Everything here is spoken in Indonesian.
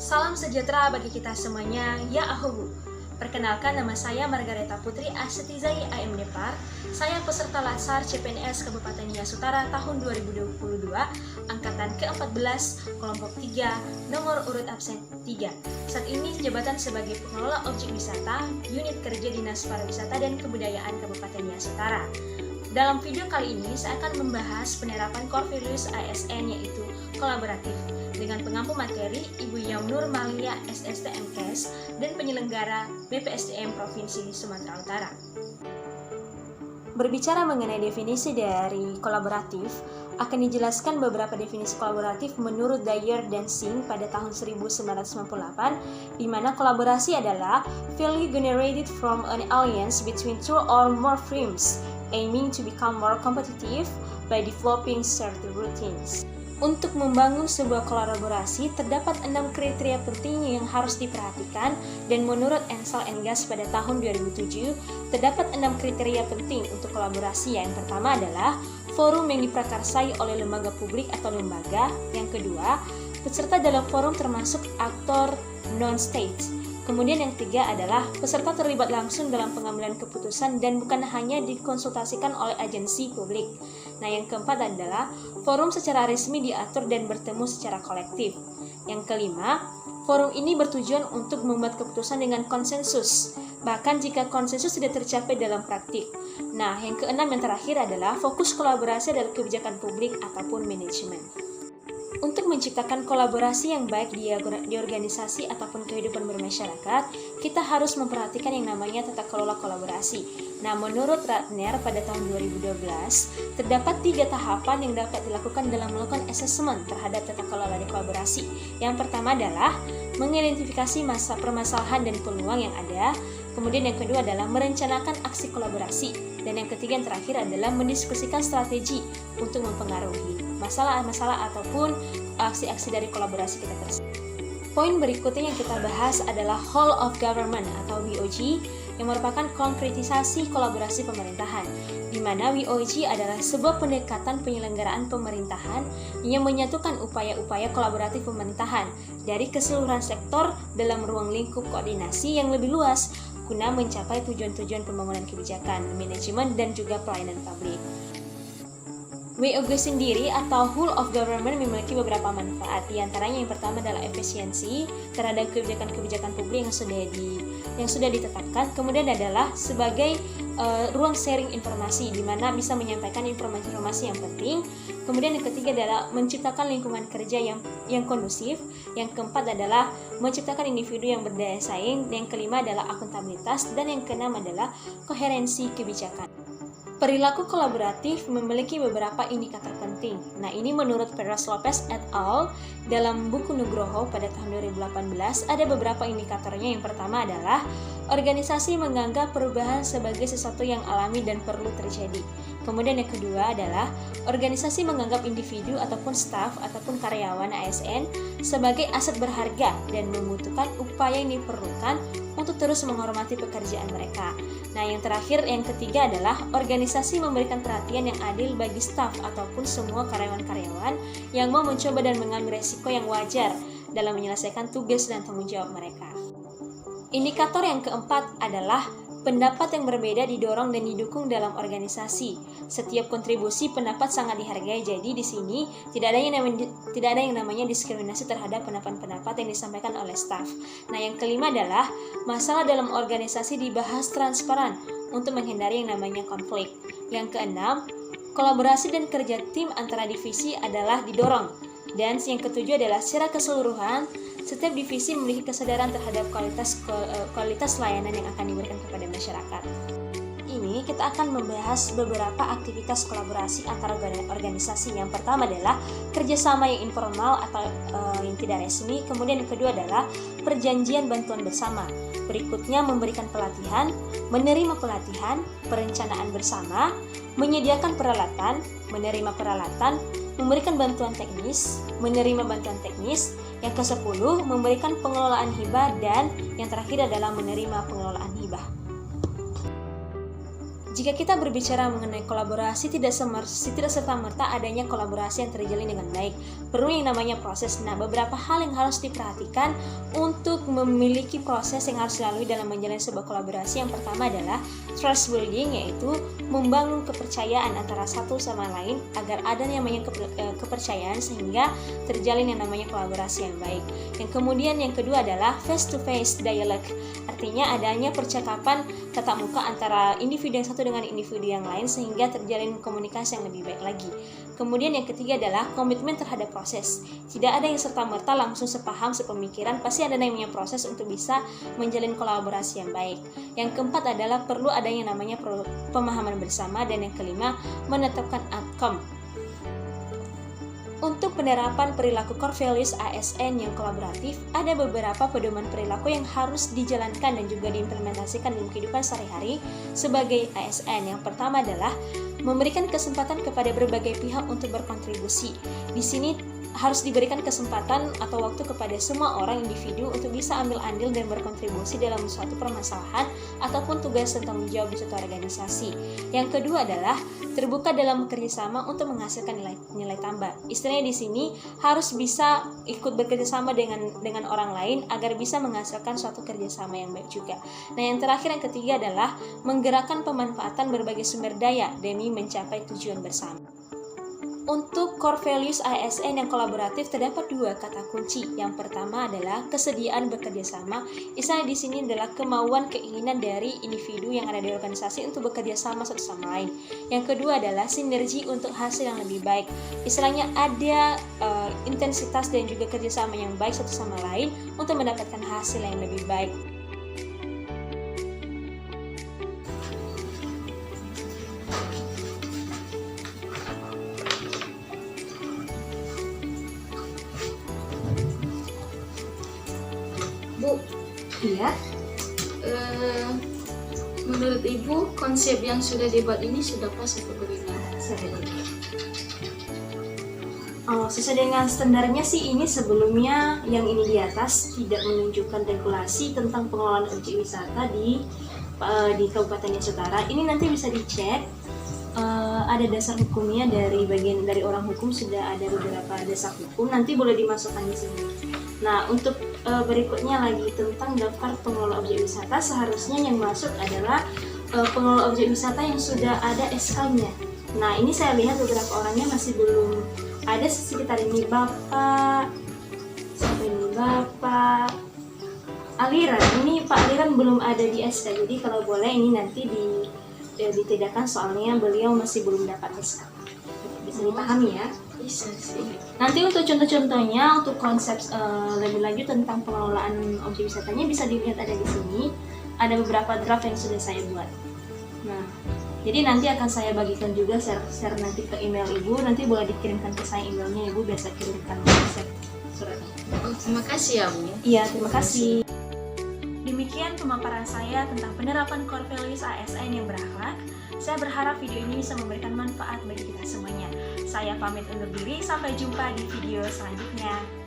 Salam sejahtera bagi kita semuanya, ya ahobu. Perkenalkan, nama saya Margareta Putri Asetizai AM Nepar. Saya peserta Latsar CPNS Kabupaten Nias Utara tahun 2022, angkatan ke-14, kelompok 3, nomor urut absen 3. Saat ini jabatan sebagai pengelola objek wisata, unit kerja Dinas Pariwisata dan Kebudayaan Kabupaten Nias Utara. Dalam video kali ini, saya akan membahas penerapan core values ASN, yaitu kolaboratif, dengan pengampu materi Ibu Yaunur Malia SST MKes dan penyelenggara BPSDM Provinsi Sumatera Utara. Berbicara mengenai definisi dari kolaboratif, akan dijelaskan beberapa definisi kolaboratif menurut Dyer dan Singh pada tahun 1998, di mana kolaborasi adalah value generated from an alliance between two or more firms aiming to become more competitive by developing certain routines. Untuk membangun sebuah kolaborasi, terdapat 6 kriteria penting yang harus diperhatikan, dan menurut Ansel and Guest pada tahun 2007, terdapat 6 kriteria penting untuk kolaborasi. Yang pertama adalah forum yang diprakarsai oleh lembaga publik atau lembaga. Yang kedua, peserta dalam forum termasuk aktor non-state. Kemudian yang ketiga adalah peserta terlibat langsung dalam pengambilan keputusan dan bukan hanya dikonsultasikan oleh agensi publik. Nah, yang keempat adalah forum secara resmi diatur dan bertemu secara kolektif. Yang kelima, forum ini bertujuan untuk membuat keputusan dengan konsensus, bahkan jika konsensus tidak tercapai dalam praktik. Nah, yang keenam yang terakhir adalah fokus kolaborasi dari kebijakan publik ataupun manajemen. Untuk menciptakan kolaborasi yang baik di organisasi ataupun kehidupan bermasyarakat, kita harus memperhatikan yang namanya tata kelola kolaborasi. Nah, menurut Ratner pada tahun 2012, terdapat 3 tahapan yang dapat dilakukan dalam melakukan asesmen terhadap tata kelola di kolaborasi. Yang pertama adalah mengidentifikasi permasalahan dan peluang yang ada. Kemudian yang kedua adalah merencanakan aksi kolaborasi. Dan yang ketiga yang terakhir adalah mendiskusikan strategi untuk mempengaruhi masalah-masalah ataupun aksi-aksi dari kolaborasi kita tersebut. Poin berikutnya yang kita bahas adalah Whole of Government atau WOG, yang merupakan konkretisasi kolaborasi pemerintahan, di mana WOG adalah sebuah pendekatan penyelenggaraan pemerintahan yang menyatukan upaya-upaya kolaboratif pemerintahan dari keseluruhan sektor dalam ruang lingkup koordinasi yang lebih luas guna mencapai tujuan-tujuan pembangunan kebijakan, manajemen, dan juga pelayanan publik. WOG sendiri atau Whole of Government memiliki beberapa manfaat. Di antaranya yang pertama adalah efisiensi terhadap kebijakan-kebijakan publik yang sudah ditetapkan. Kemudian adalah sebagai ruang sharing informasi, di mana bisa menyampaikan informasi-informasi yang penting. Kemudian yang ketiga adalah menciptakan lingkungan kerja yang kondusif. Yang keempat adalah menciptakan individu yang berdaya saing. Yang kelima adalah akuntabilitas, dan yang keenam adalah koherensi kebijakan. Perilaku kolaboratif memiliki beberapa indikator penting. Nah, ini menurut Perez Lopez et al. Dalam buku Nugroho pada tahun 2018 ada beberapa indikatornya. Yang pertama adalah organisasi menganggap perubahan sebagai sesuatu yang alami dan perlu terjadi. Kemudian yang kedua adalah organisasi menganggap individu ataupun staf ataupun karyawan ASN sebagai aset berharga dan membutuhkan upaya yang diperlukan untuk terus menghormati pekerjaan mereka. Nah, yang terakhir, yang ketiga adalah organisasi memberikan perhatian yang adil bagi staf ataupun semua karyawan-karyawan yang mau mencoba dan mengambil resiko yang wajar dalam menyelesaikan tugas dan tanggung jawab mereka. Indikator yang keempat adalah pendapat yang berbeda didorong dan didukung dalam organisasi. Setiap kontribusi pendapat sangat dihargai. Jadi di sini tidak ada yang namanya diskriminasi terhadap pendapat-pendapat yang disampaikan oleh staf. Nah, yang kelima adalah masalah dalam organisasi dibahas transparan untuk menghindari yang namanya konflik. Yang keenam, kolaborasi dan kerja tim antara divisi adalah didorong. Dan yang ketujuh adalah secara keseluruhan setiap divisi memiliki kesadaran terhadap kualitas layanan yang akan diberikan kepada masyarakat. Ini kita akan membahas beberapa aktivitas kolaborasi antara organisasi. Yang pertama adalah kerjasama yang informal atau yang tidak resmi. Kemudian yang kedua adalah perjanjian bantuan bersama. Berikutnya memberikan pelatihan, menerima pelatihan, perencanaan bersama, menyediakan peralatan, menerima peralatan, memberikan bantuan teknis, menerima bantuan teknis. Yang ke-10, memberikan pengelolaan hibah, dan yang terakhir adalah menerima pengelolaan hibah. Jika kita berbicara mengenai kolaborasi, tidak serta-merta adanya kolaborasi yang terjalin dengan baik. Perlu yang namanya proses. Nah, beberapa hal yang harus diperhatikan untuk memiliki proses yang harus dilalui dalam menjalin sebuah kolaborasi. Yang pertama adalah trust building, yaitu membangun kepercayaan antara satu sama lain agar ada yang namanya kepercayaan sehingga terjalin yang namanya kolaborasi yang baik. Yang kedua adalah face-to-face dialogue. Artinya adanya percakapan tatap muka antara individu yang satu dengan individu yang lain sehingga terjalin komunikasi yang lebih baik lagi. Kemudian yang ketiga adalah komitmen terhadap proses. Tidak ada yang serta-merta langsung sepaham, sepemikiran, pasti ada yang namanya proses untuk bisa menjalin kolaborasi yang baik. Yang keempat adalah perlu adanya namanya pemahaman bersama, dan yang kelima menetapkan outcome. Untuk penerapan perilaku core values ASN yang kolaboratif, ada beberapa pedoman perilaku yang harus dijalankan dan juga diimplementasikan dalam kehidupan sehari-hari sebagai ASN. Yang pertama adalah memberikan kesempatan kepada berbagai pihak untuk berkontribusi. Di sini harus diberikan kesempatan atau waktu kepada semua orang individu untuk bisa ambil andil dan berkontribusi dalam suatu permasalahan ataupun tugas dan tanggung jawab di suatu organisasi. Yang kedua adalah terbuka dalam bekerjasama untuk menghasilkan nilai tambah. Istilahnya di sini harus bisa ikut bekerjasama dengan orang lain agar bisa menghasilkan suatu kerjasama yang baik juga. Nah, yang terakhir, yang ketiga adalah menggerakkan pemanfaatan berbagai sumber daya demi mencapai tujuan bersama. Untuk core values ASN yang kolaboratif terdapat dua kata kunci. Yang pertama adalah kesediaan bekerja sama. Istilahnya di sini adalah kemauan, keinginan dari individu yang ada di organisasi untuk bekerja sama satu sama lain. Yang kedua adalah sinergi untuk hasil yang lebih baik. Istilahnya ada intensitas dan juga kerjasama yang baik satu sama lain untuk mendapatkan hasil yang lebih baik. Bu, Iya. Menurut Ibu konsep yang sudah dibuat ini sudah pas atau bagaimana? Sesuai dengan standarnya sih, ini sebelumnya yang ini di atas tidak menunjukkan regulasi tentang pengelolaan objek wisata di Kabupaten Nias Utara. Ini nanti bisa dicek, ada dasar hukumnya dari orang hukum, sudah ada beberapa dasar hukum, nanti boleh dimasukkan di sini. Nah, untuk berikutnya lagi tentang daftar pengelola objek wisata, seharusnya yang masuk adalah pengelola objek wisata yang sudah ada SK-nya. Nah, ini saya lihat beberapa orangnya masih belum ada, sekitar ini Bapak Aliran. Ini Pak Aliran belum ada di SK, jadi kalau boleh ini nanti ditidakkan, soalnya beliau masih belum dapat SK. Bisa dipahami ya? Bisa sih. Nanti untuk contoh-contohnya, untuk konsep lebih lanjut tentang pengelolaan objek wisatanya bisa dilihat ada di sini. Ada beberapa draft yang sudah saya buat. Nah, jadi nanti akan saya bagikan juga share nanti ke email Ibu. Nanti boleh dikirimkan ke saya emailnya, Ibu biasa kirimkan konsep suratnya. Oh, terima kasih ya Bu. Iya, terima kasih. Demikian pemaparan saya tentang penerapan core values ASN yang berakhlak. Saya berharap video ini bisa memberikan manfaat bagi kita semuanya. Saya pamit undur diri, sampai jumpa di video selanjutnya.